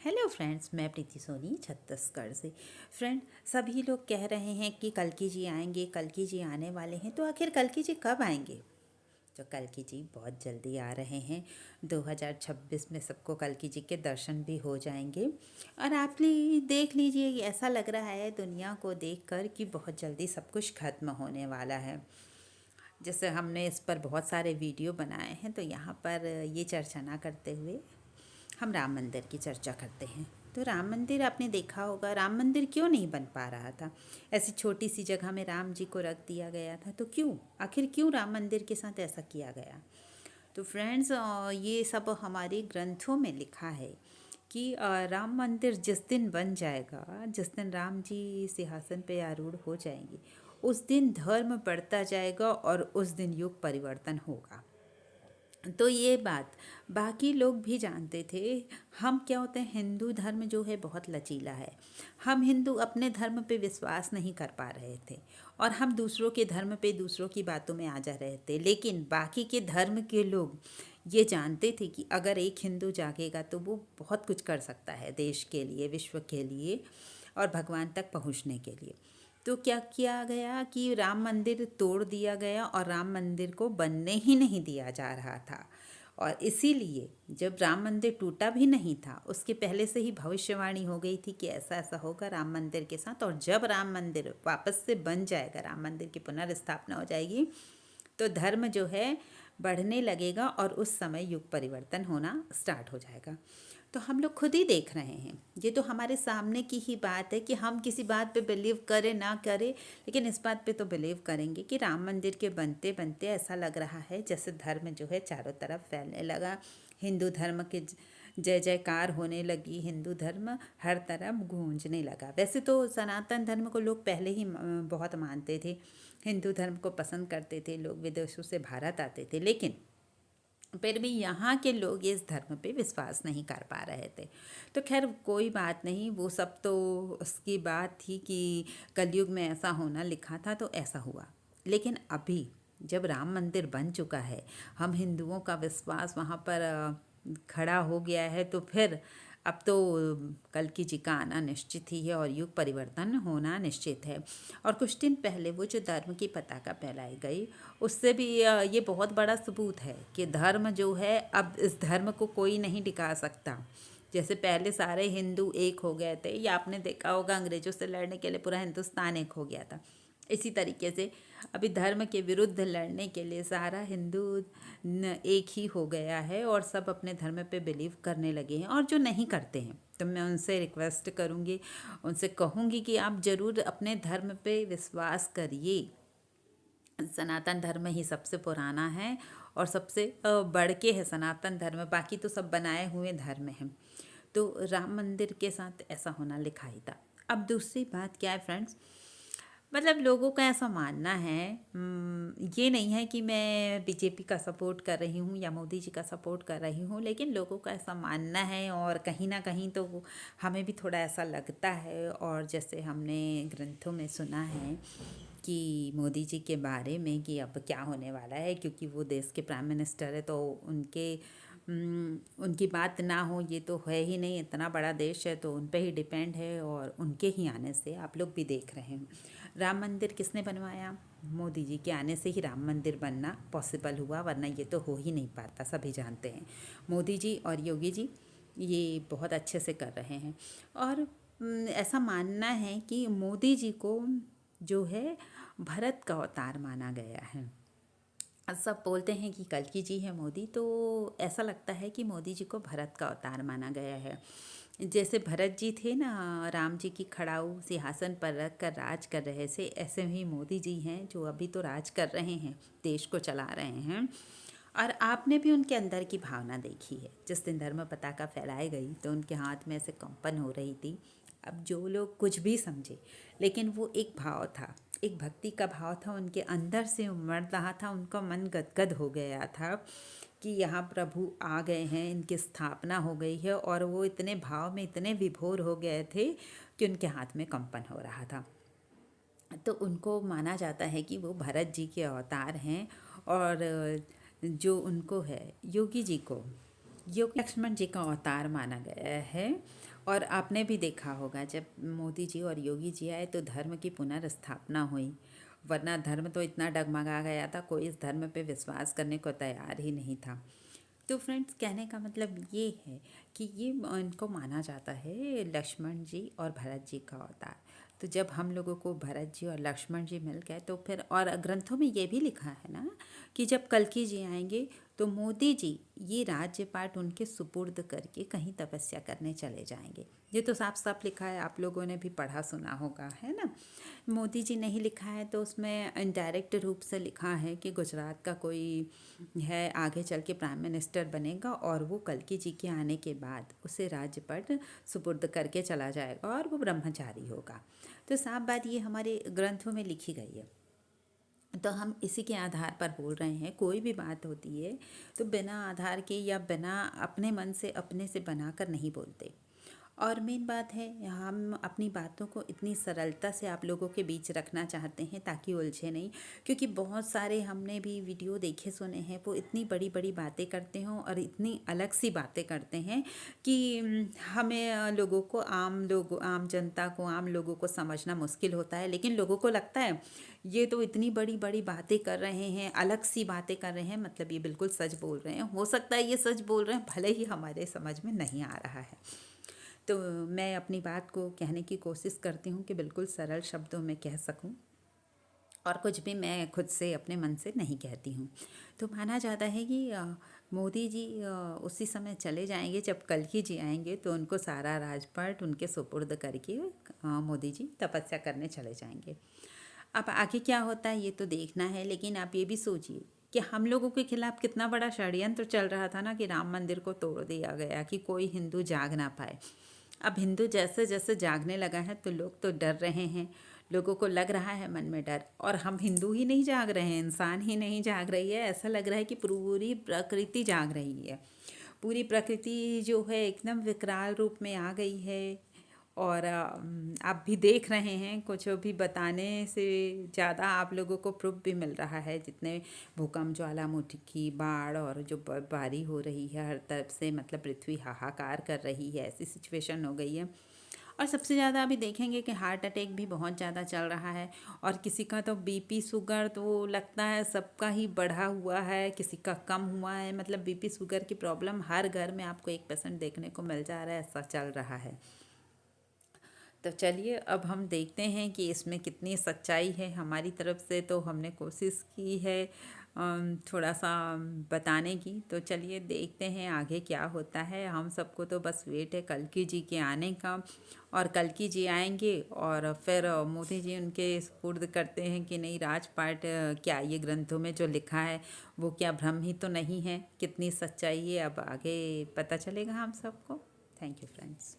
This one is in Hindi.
हेलो फ्रेंड्स, मैं प्रीति सोनी छत्तीसगढ़ से। फ्रेंड, सभी लोग कह रहे हैं कि कल्कि जी आएंगे, कल्कि जी आने वाले हैं। तो आखिर कल्कि जी कब आएंगे? तो कल्कि जी बहुत जल्दी आ रहे हैं। 2026 में सबको कल्कि जी के दर्शन भी हो जाएंगे। और आप देख लीजिए, ऐसा लग रहा है दुनिया को देखकर कि बहुत जल्दी सब कुछ खत्म होने वाला है। जैसे हमने इस पर बहुत सारे वीडियो बनाए हैं, तो यहाँ पर ये चर्चा ना करते हुए हम राम मंदिर की चर्चा करते हैं। तो राम मंदिर आपने देखा होगा, राम मंदिर क्यों नहीं बन पा रहा था? ऐसी छोटी सी जगह में राम जी को रख दिया गया था, तो क्यों, आखिर क्यों राम मंदिर के साथ ऐसा किया गया? तो फ्रेंड्स, ये सब हमारे ग्रंथों में लिखा है कि राम मंदिर जिस दिन बन जाएगा, जिस दिन राम जी सिंहासन पे आरूढ़ हो जाएंगे, उस दिन धर्म बढ़ता जाएगा और उस दिन युग परिवर्तन होगा। तो ये बात बाकी लोग भी जानते थे। हम क्या होते हैं, हिंदू धर्म जो है बहुत लचीला है। हम हिंदू अपने धर्म पे विश्वास नहीं कर पा रहे थे और हम दूसरों के धर्म पे, दूसरों की बातों में आ जा रहे थे। लेकिन बाकी के धर्म के लोग ये जानते थे कि अगर एक हिंदू जागेगा तो वो बहुत कुछ कर सकता है देश के लिए, विश्व के लिए और भगवान तक पहुंचने के लिए। तो क्या किया गया कि राम मंदिर तोड़ दिया गया और राम मंदिर को बनने ही नहीं दिया जा रहा था। और इसीलिए जब राम मंदिर टूटा भी नहीं था, उसके पहले से ही भविष्यवाणी हो गई थी कि ऐसा ऐसा होगा राम मंदिर के साथ। और जब राम मंदिर वापस से बन जाएगा, राम मंदिर की पुनर्स्थापना हो जाएगी, तो धर्म जो है बढ़ने लगेगा और उस समय युग परिवर्तन होना स्टार्ट हो जाएगा। तो हम लोग खुद ही देख रहे हैं, ये तो हमारे सामने की ही बात है कि हम किसी बात पे बिलीव करें ना करें, लेकिन इस बात पे तो बिलीव करेंगे कि राम मंदिर के बनते बनते ऐसा लग रहा है जैसे धर्म जो है चारों तरफ फैलने लगा। हिंदू धर्म के जय जयकार होने लगी, हिंदू धर्म हर तरफ गूंजने लगा। वैसे तो सनातन धर्म को लोग पहले ही बहुत मानते थे, हिंदू धर्म को पसंद करते थे, लोग विदेशों से भारत आते थे, लेकिन फिर भी यहाँ के लोग इस धर्म पे विश्वास नहीं कर पा रहे थे। तो खैर कोई बात नहीं, वो सब तो उसकी बात थी कि कलयुग में ऐसा होना लिखा था तो ऐसा हुआ। लेकिन अभी जब राम मंदिर बन चुका है, हम हिंदुओं का विश्वास वहाँ पर खड़ा हो गया है, तो फिर अब तो कल्कि जी का आना निश्चित ही है और युग परिवर्तन होना निश्चित है। और कुछ दिन पहले वो जो धर्म की पताका फहलाई गई, उससे भी ये बहुत बड़ा सबूत है कि धर्म जो है, अब इस धर्म को कोई नहीं टिका सकता। जैसे पहले सारे हिंदू एक हो गए थे, या आपने देखा होगा अंग्रेजों से लड़ने के लिए पूरा हिंदुस्तान एक हो गया था। इसी तरीके से अभी धर्म के विरुद्ध लड़ने के लिए सारा हिंदू एक ही हो गया है और सब अपने धर्म पे बिलीव करने लगे हैं। और जो नहीं करते हैं, तो मैं उनसे रिक्वेस्ट करूँगी, उनसे कहूँगी कि आप ज़रूर अपने धर्म पे विश्वास करिए। सनातन धर्म ही सबसे पुराना है और सबसे बढ़ के है सनातन धर्म, बाकी तो सब बनाए हुए धर्म हैं। तो राम मंदिर के साथ ऐसा होना लिखा ही था। अब दूसरी बात क्या है फ्रेंड्स, मतलब लोगों का ऐसा मानना है, ये नहीं है कि मैं बीजेपी का सपोर्ट कर रही हूँ या मोदी जी का सपोर्ट कर रही हूँ, लेकिन लोगों का ऐसा मानना है और कहीं ना कहीं तो हमें भी थोड़ा ऐसा लगता है। और जैसे हमने ग्रंथों में सुना है कि मोदी जी के बारे में कि अब क्या होने वाला है, क्योंकि वो देश के प्राइम मिनिस्टर है, तो उनकी बात ना हो ये तो है ही नहीं। इतना बड़ा देश है तो उन पे ही डिपेंड है और उनके ही आने से आप लोग भी देख रहे हैं। राम मंदिर किसने बनवाया? मोदी जी के आने से ही राम मंदिर बनना पॉसिबल हुआ, वरना ये तो हो ही नहीं पाता, सभी जानते हैं। मोदी जी और योगी जी ये बहुत अच्छे से कर रहे हैं। और ऐसा मानना है कि मोदी जी को जो है भरत का अवतार माना गया है। सब बोलते हैं कि कल्कि जी है मोदी, तो ऐसा लगता है कि मोदी जी को भरत का अवतार माना गया है। जैसे भरत जी थे ना, राम जी की खड़ाऊ सिंहासन पर रख कर राज कर रहे थे, ऐसे ही मोदी जी हैं जो अभी तो राज कर रहे हैं, देश को चला रहे हैं। और आपने भी उनके अंदर की भावना देखी है। जिस दिन धर्म पताका फहलाई गई तो उनके हाथ में ऐसे कंपन हो रही थी। अब जो लोग कुछ भी समझे, लेकिन वो एक भाव था, एक भक्ति का भाव था, उनके अंदर से उमड़ रहा था, उनका मन गदगद हो गया था कि यहाँ प्रभु आ गए हैं, इनकी स्थापना हो गई है। और वो इतने भाव में इतने विभोर हो गए थे कि उनके हाथ में कंपन हो रहा था। तो उनको माना जाता है कि वो भरत जी के अवतार हैं। और जो उनको है, योगी जी को योग लक्ष्मण जी का अवतार माना गया है। और आपने भी देखा होगा जब मोदी जी और योगी जी आए तो धर्म की पुनर्स्थापना हुई, वरना धर्म तो इतना डगमगा गया था, कोई इस धर्म पे विश्वास करने को तैयार ही नहीं था। तो फ्रेंड्स, कहने का मतलब ये है कि ये इनको माना जाता है लक्ष्मण जी और भरत जी का अवतार। तो जब हम लोगों को भरत जी और लक्ष्मण जी मिल गए तो फिर, और ग्रंथों में ये भी लिखा है ना कि जब कल्कि जी आएंगे तो मोदी जी ये राज्य पाठ उनके सुपुर्द करके कहीं तपस्या करने चले जाएंगे। ये तो साफ साफ लिखा है, आप लोगों ने भी पढ़ा सुना होगा, है ना। मोदी जी नहीं लिखा है तो उसमें इनडायरेक्ट रूप से लिखा है कि गुजरात का कोई है आगे चल के प्राइम मिनिस्टर बनेगा और वो कल्कि जी के आने के बाद उसे राज्य पर सुपुर्द करके चला जाएगा और वो ब्रह्मचारी होगा। तो साफ बात ये हमारे ग्रंथों में लिखी गई है। तो हम इसी के आधार पर बोल रहे हैं, कोई भी बात होती है तो बिना आधार के या बिना अपने मन से अपने से बनाकर नहीं बोलते। और मेन बात है, हम अपनी बातों को इतनी सरलता से आप लोगों के बीच रखना चाहते हैं ताकि उलझे नहीं, क्योंकि बहुत सारे हमने भी वीडियो देखे सुने हैं, वो इतनी बड़ी बड़ी बातें करते हों और इतनी अलग सी बातें करते हैं कि हमें लोगों को, आम जनता को, आम लोगों को समझना मुश्किल होता है। लेकिन लोगों को लगता है ये तो इतनी बड़ी बड़ी बातें कर रहे हैं, अलग सी बातें कर रहे हैं, मतलब ये बिल्कुल सच बोल रहे हैं। हो सकता है ये सच बोल रहे हैं, भले ही हमारे समझ में नहीं आ रहा है। तो मैं अपनी बात को कहने की कोशिश करती हूँ कि बिल्कुल सरल शब्दों में कह सकूँ, और कुछ भी मैं खुद से अपने मन से नहीं कहती हूँ। तो माना जाता है कि मोदी जी उसी समय चले जाएंगे जब कल्कि जी आएंगे, तो उनको सारा राजपाट उनके सुपुर्द करके मोदी जी तपस्या करने चले जाएंगे। अब आगे क्या होता है ये तो देखना है, लेकिन आप ये भी सोचिए कि हम लोगों के खिलाफ कितना बड़ा षड्यंत्र चल रहा था ना, कि राम मंदिर को तोड़ दिया गया कि कोई हिंदू जाग ना पाए। अब हिंदू जैसे जैसे जागने लगा है तो लोग तो डर रहे हैं, लोगों को लग रहा है मन में डर। और हम हिंदू ही नहीं जाग रहे हैं, इंसान ही नहीं जाग रही है, ऐसा लग रहा है कि पूरी प्रकृति जाग रही है। पूरी प्रकृति जो है एकदम विकराल रूप में आ गई है। और आप भी देख रहे हैं, कुछ भी बताने से ज़्यादा आप लोगों को प्रूफ भी मिल रहा है। जितने भूकंप, ज्वालामुखी, बाढ़ और जो बर्फबारी हो रही है हर तरफ से, मतलब पृथ्वी हाहाकार कर रही है, ऐसी सिचुएशन हो गई है। और सबसे ज़्यादा अभी देखेंगे कि हार्ट अटैक भी बहुत ज़्यादा चल रहा है। और किसी का तो बीपी शुगर तो लगता है सबका ही बढ़ा हुआ है, किसी का कम हुआ है। मतलब बीपी शुगर की प्रॉब्लम हर घर में आपको 1% देखने को मिल जा रहा है, ऐसा चल रहा है। तो चलिए अब हम देखते हैं कि इसमें कितनी सच्चाई है। हमारी तरफ से तो हमने कोशिश की है थोड़ा सा बताने की। तो चलिए देखते हैं आगे क्या होता है। हम सबको तो बस वेट है कल्कि जी के आने का, और कल्कि जी आएंगे और फिर मोदी जी उनके सुपुर्द करते हैं कि नहीं राजपाट, क्या ये ग्रंथों में जो लिखा है वो क्या भ्रम ही तो नहीं है, कितनी सच्चाई है अब आगे पता चलेगा हम सबको। Thank you friends.